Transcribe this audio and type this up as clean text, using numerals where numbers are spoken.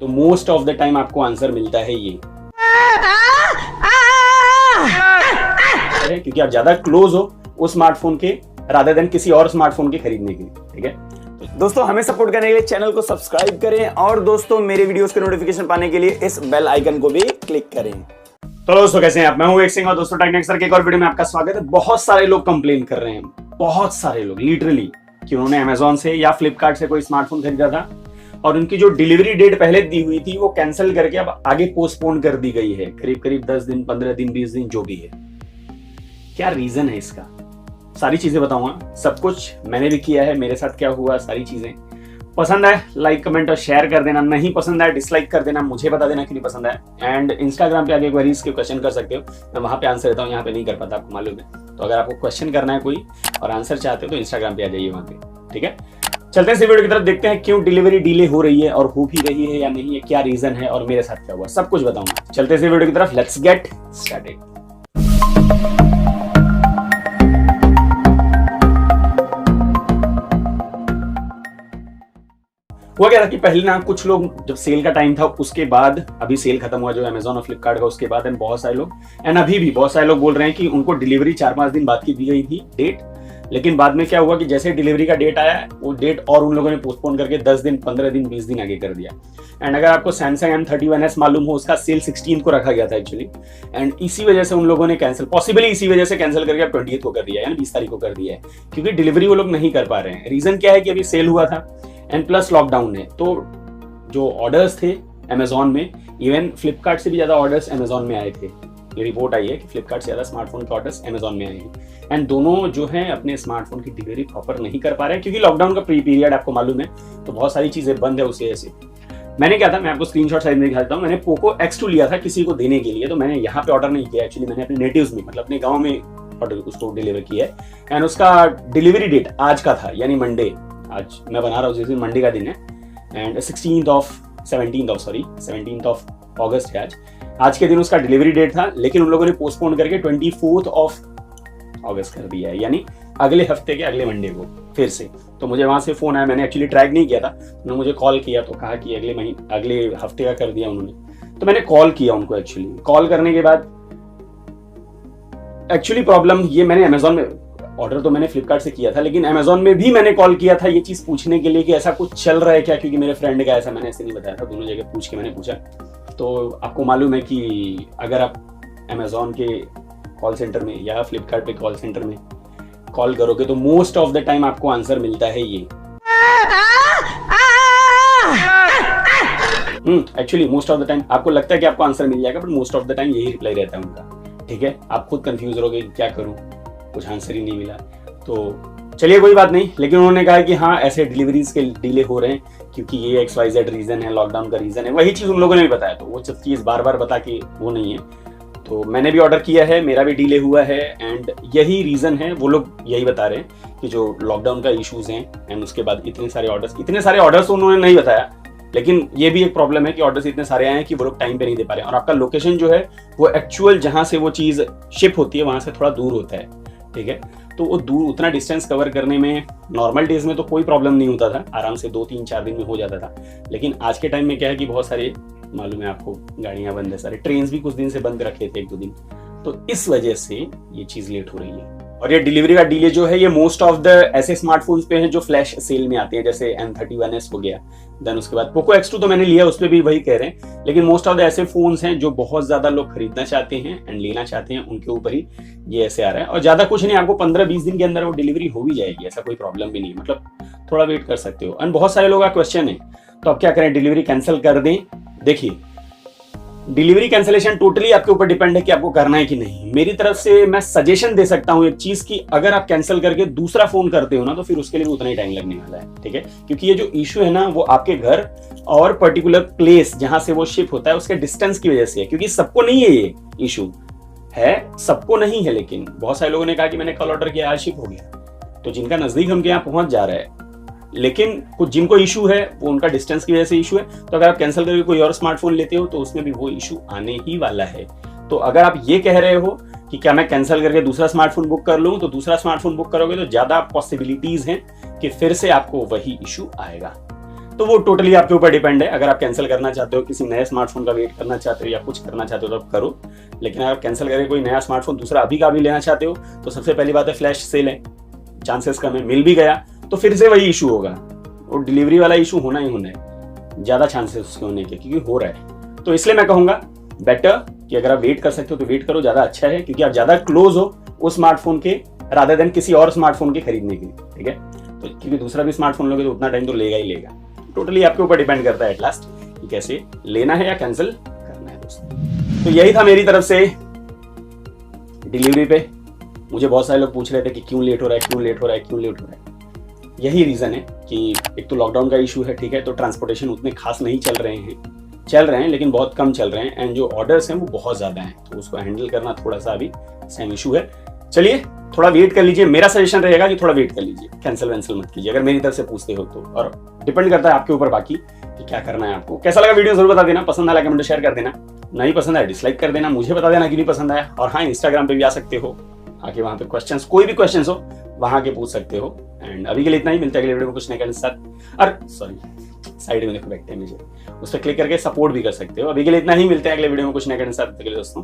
तो most of the time आपको answer मिलता है ये, क्योंकि आप ज्यादा क्लोज हो उस स्मार्टफोन के रादर देन किसी और स्मार्टफोन के खरीदने के लिए। ठीक है दोस्तों, हमें सपोर्ट करने के लिए चैनल को सब्सक्राइब करें और दोस्तों मेरे वीडियोस के नोटिफिकेशन पाने के लिए इस बेल आइकन को भी क्लिक करें। तो दोस्तों कैसे हैं आप? मैं हूं एक सिंह और दोस्तों टेक्निक सर के एक और वीडियो में आपका स्वागत है। बहुत सारे लोग कंप्लेन कर रहे हैं, बहुत सारे लोग लिटरली, कि उन्होंने अमेजोन से या फ्लिपकार्ट से कोई स्मार्टफोन खरीदा था और उनकी जो डिलीवरी डेट पहले दी हुई थी वो कैंसिल करके अब आगे पोस्टपोन कर दी गई है, करीब करीब 10 दिन, 15 दिन, 20 दिन, जो भी है। क्या रीजन है इसका? सारी चीजें बताऊंगा, सब कुछ मैंने भी किया है, मेरे साथ क्या हुआ, सारी चीजें। पसंद है लाइक कमेंट और शेयर कर देना, नहीं पसंद है डिसलाइक कर देना, मुझे बता देना कि नहीं पसंद है। एंड इंस्टाग्राम पे आगे क्वेरीज के क्वेश्चन कर सकते हो, मैं वहां पे आंसर देता हूँ, यहाँ पे नहीं कर पाता, आपको मालूम है। तो अगर आपको क्वेश्चन करना है कोई और आंसर चाहते हो तो इंस्टाग्राम पे आ जाइए वहां पे। ठीक है, चलते हैं इस वीडियो की तरफ, देखते हैं क्यों डिलीवरी डिले हो रही है और हो भी रही है या नहीं है, क्या रीजन है और मेरे साथ क्या हुआ, सब कुछ बताऊंगा। चलते हैं इस वीडियो की तरफ, लेट्स गेट स्टार्टेड। हुआ क्या था कि पहले ना कुछ लोग, जब सेल का टाइम था उसके बाद, अभी सेल खत्म हुआ जो अमेजोन और फ्लिपकार्ट का, उसके बाद एंड बहुत सारे लोग, एंड अभी भी बहुत सारे लोग बोल रहे हैं कि उनको डिलीवरी 4-5 दिन बाद की दी गई थी डेट, लेकिन बाद में क्या हुआ कि जैसे डिलीवरी का डेट आया वो डेट और उन लोगों ने पोस्टपोन करके 10 दिन, 15 दिन, 20 दिन आगे कर दिया। एंड अगर आपको सैमसंग M31s मालूम हो, उसका सेल 16 को रखा गया था एक्चुअली, एंड इसी वजह से उन लोगों ने कैंसिल, पॉसिबली इसी वजह से कैंसिल करके 20 को कर दिया है, 20 तारीख को कर दिया है, क्योंकि डिलीवरी वो लोग नहीं कर पा रहे हैं। रीजन क्या है कि अभी सेल हुआ था एंड प्लस लॉकडाउन है, तो जो ऑर्डर्स थे अमेजोन में, इवन फ्लिपकार्ट से भी ज्यादा ऑर्डर्स अमेजोन में आए थे। ये रिपोर्ट आई है कि फ्लिपकार्ट से ज्यादा स्मार्टफोन के ऑर्डर्स अमेजोन में आए हैं, एंड दोनों जो हैं अपने स्मार्टफोन की डिलीवरी प्रॉपर नहीं कर पा रहे हैं, क्योंकि लॉकडाउन का प्री पीरियड आपको मालूम है, तो बहुत सारी चीजें बंद है उस वजह से। मैंने क्या था, मैं आपको स्क्रीनशॉट साइज में दिखाता हूँ। मैंने पोको X2 लिया था किसी को देने के लिए, तो मैंने यहाँ पे ऑर्डर नहीं किया एक्चुअली, मैंने अपने नेटिव्स में, मतलब अपने गाँव में ऑर्डर उसको डिलीवर किया है, एंड उसका डिलीवरी डेट आज का था, यानी मंडे, आज मैं बना रहा हूँ जिस दिन मंडे का दिन है, एंड 17th ऑफ अगस्त है आज के दिन उसका डिलीवरी डेट था, लेकिन उन लोगों ने पोस्टपोन करके 24th ऑफ अगस्त कर दिया है, यानी अगले हफ्ते के अगले मंडे को फिर से। तो मुझे वहां से फोन आया, मैंने एक्चुअली ट्रैक नहीं किया था, उन्होंने मुझे कॉल किया तो कहा कि अगले हफ्ते का कर दिया उन्होंने। तो मैंने कॉल किया उनको, एक्चुअली कॉल करने के बाद एक्चुअली प्रॉब्लम ये, मैंने अमेजोन में ऑर्डर तो मैंने फ्लिपकार्ट से किया था, लेकिन अमेजोन में भी मैंने कॉल किया था ये चीज पूछने के लिए कि ऐसा कुछ चल रहा है क्या, क्योंकि मेरे फ्रेंड का ऐसा, मैंने ऐसे नहीं बताया था, दोनों जगह पूछ के मैंने पूछा। तो आपको मालूम है कि अगर आप अमेजोन के कॉल सेंटर में या फ्लिपकार्ट पे कॉल सेंटर में कॉल करोगे तो मोस्ट ऑफ द टाइम आपको आंसर मिलता है ये। Actually most of the time आपको लगता है कि आपको आंसर मिल जाएगा, but most of the time यही रिप्लाई रहता है उनका। ठीक है, आप खुद कंफ्यूज रहोगे क्या करूं, कुछ आंसर ही नहीं मिला। तो चलिए कोई बात नहीं, लेकिन उन्होंने कहा कि हाँ ऐसे डिलीवरीज के डिले हो रहे हैं क्योंकि ये XYZ रीजन है, लॉकडाउन का रीजन है, वही चीज उन लोगों ने भी बताया। तो वो सब चीज बार बार बता के वो नहीं है। तो मैंने भी ऑर्डर किया है, मेरा भी डिले हुआ है, एंड यही रीजन है, वो लोग यही बता रहे हैं कि जो लॉकडाउन का इश्यूज हैं, एंड उसके बाद इतने सारे ऑर्डर्स उन्होंने नहीं बताया, लेकिन ये भी एक प्रॉब्लम है कि ऑर्डर्स इतने सारे आए हैं कि वो लोग टाइम पे नहीं दे पा रहे हैं, और आपका लोकेशन जो है वो एक्चुअल जहां से वो चीज शिप होती है वहां से थोड़ा दूर होता है। ठीक है, तो वो दूर, उतना डिस्टेंस कवर करने में नॉर्मल डेज में तो कोई प्रॉब्लम नहीं होता था, आराम से 2-3-4 दिन में हो जाता था, लेकिन आज के टाइम में क्या है कि बहुत सारे, मालूम है आपको, गाड़ियां बंद है, सारे ट्रेन भी कुछ दिन से बंद रखे थे, 1-2 दिन, तो इस वजह से ये चीज लेट हो रही है। और ये डिलीवरी का डिले जो है ये मोस्ट ऑफ द ऐसे स्मार्टफोन्स पे है जो फ्लैश सेल में आते हैं, जैसे M31s हो गया, देन उसके बाद पोको X2 तो मैंने लिया, उस पर भी वही कह रहे हैं, लेकिन मोस्ट ऑफ द ऐसे फोन्स हैं जो बहुत ज्यादा लोग खरीदना चाहते हैं एंड लेना चाहते हैं, उनके ऊपर ही ये ऐसे आ रहा है। और ज्यादा कुछ नहीं, आपको 15-20 दिन के अंदर वो डिलीवरी हो भी जाएगी, ऐसा कोई प्रॉब्लम भी नहीं, मतलब थोड़ा वेट कर सकते हो। एंड बहुत सारे लोगों का क्वेश्चन है, तो अब क्या करें, डिलीवरी कैंसिल कर दें? देखिए, डिलीवरी कैंसिलेशन टोटली आपके ऊपर डिपेंड है कि आपको करना है कि नहीं। मेरी तरफ से मैं सजेशन दे सकता हूं एक चीज की, अगर आप कैंसिल करके दूसरा फोन करते हो ना, तो फिर उसके लिए भी उतना ही टाइम लगने वाला है। ठीक है, क्योंकि ये जो इशू है ना, वो आपके घर और पर्टिकुलर प्लेस जहां से वो शिप होता है उसके डिस्टेंस की वजह से है, क्योंकि सबको नहीं है ये इशू, है सबको नहीं है, लेकिन बहुत सारे लोगों ने कहा कि मैंने कल ऑर्डर किया, आज शिप हो गया, तो जिनका नजदीक हमके यहाँ पहुंच जा रहा है, लेकिन कुछ जिनको इशू है वो उनका डिस्टेंस की वजह से इशू है। तो अगर आप कैंसिल करके कोई और स्मार्टफोन लेते हो तो उसमें भी वो इशू आने ही वाला है। तो अगर आप ये कह रहे हो कि क्या मैं कैंसिल करके दूसरा स्मार्टफोन बुक कर लूं, तो दूसरा स्मार्टफोन बुक करोगे तो ज्यादा पॉसिबिलिटीज हैं कि फिर से आपको वही इशू आएगा। तो वो टोटली आपके ऊपर डिपेंड है। अगर आप कैंसिल करना चाहते हो, किसी नए स्मार्टफोन का वेट करना चाहते हो या कुछ करना चाहते हो तो आप करो, लेकिन अगर कैंसिल करके कोई नया स्मार्टफोन दूसरा अभी का भी लेना चाहते हो तो सबसे पहली बात है फ्लैश सेल है, चांसेस कम है, मिल भी गया तो फिर से वही इशू होगा, और डिलीवरी वाला इशू होना ही होना है, ज्यादा चांसेस उसके होने के, क्योंकि हो रहा है। तो इसलिए मैं कहूंगा बेटर कि अगर आप वेट कर सकते हो तो वेट करो, ज्यादा अच्छा है, क्योंकि आप ज्यादा क्लोज हो उस स्मार्टफोन के रादर देन किसी और स्मार्टफोन के खरीदने के लिए, ठीक है। तो क्योंकि दूसरा भी स्मार्टफोन लोगे तो उतना टाइम तो लेगा ही लेगा। टोटली आपके ऊपर डिपेंड करता है एट लास्ट कि कैसे लेना है या कैंसिल करना है दोस्तों। तो यही था मेरी तरफ से डिलीवरी पे। मुझे बहुत सारे लोग पूछ रहे थे कि क्यों लेट हो रहा है, क्यों लेट हो रहा है, क्यों लेट हो रहा है। यही रीजन है कि एक तो लॉकडाउन का इशू है, ठीक है, तो ट्रांसपोर्टेशन उतने खास नहीं चल रहे हैं लेकिन बहुत कम चल रहे हैं, एंड जो ऑर्डर्स हैं वो बहुत ज्यादा हैं, तो उसको हैंडल करना थोड़ा सा अभी सेम इशू है। चलिए थोड़ा वेट कर लीजिए, मेरा सजेशन रहेगा कि थोड़ा वेट कर लीजिए, कैंसिल वैंसिल मत कीजिए अगर मेरी तरफ से पूछते हो तो, और डिपेंड करता है आपके ऊपर बाकी कि क्या करना है आपको। कैसा लगा वीडियो जरूर बता देना, पसंद आया कमेंट शेयर कर देना, नहीं पसंद आया डिसलाइक कर देना, मुझे बता देना कि नहीं पसंद आया। और हाँ, इंस्टाग्राम पे भी आ सकते हो, आके वहां पे क्वेश्चंस, कोई भी क्वेश्चंस हो वहां के पूछ सकते हो। एंड अभी के लिए इतना ही, मिलता है अगले वीडियो में कुछ नए के साथ। और सॉरी, साइड में देखो बैठते हैं मुझे, उस पर क्लिक करके सपोर्ट भी कर सकते हो। अभी के लिए इतना ही, मिलते हैं अगले वीडियो में कुछ नए के साथ। दोस्तों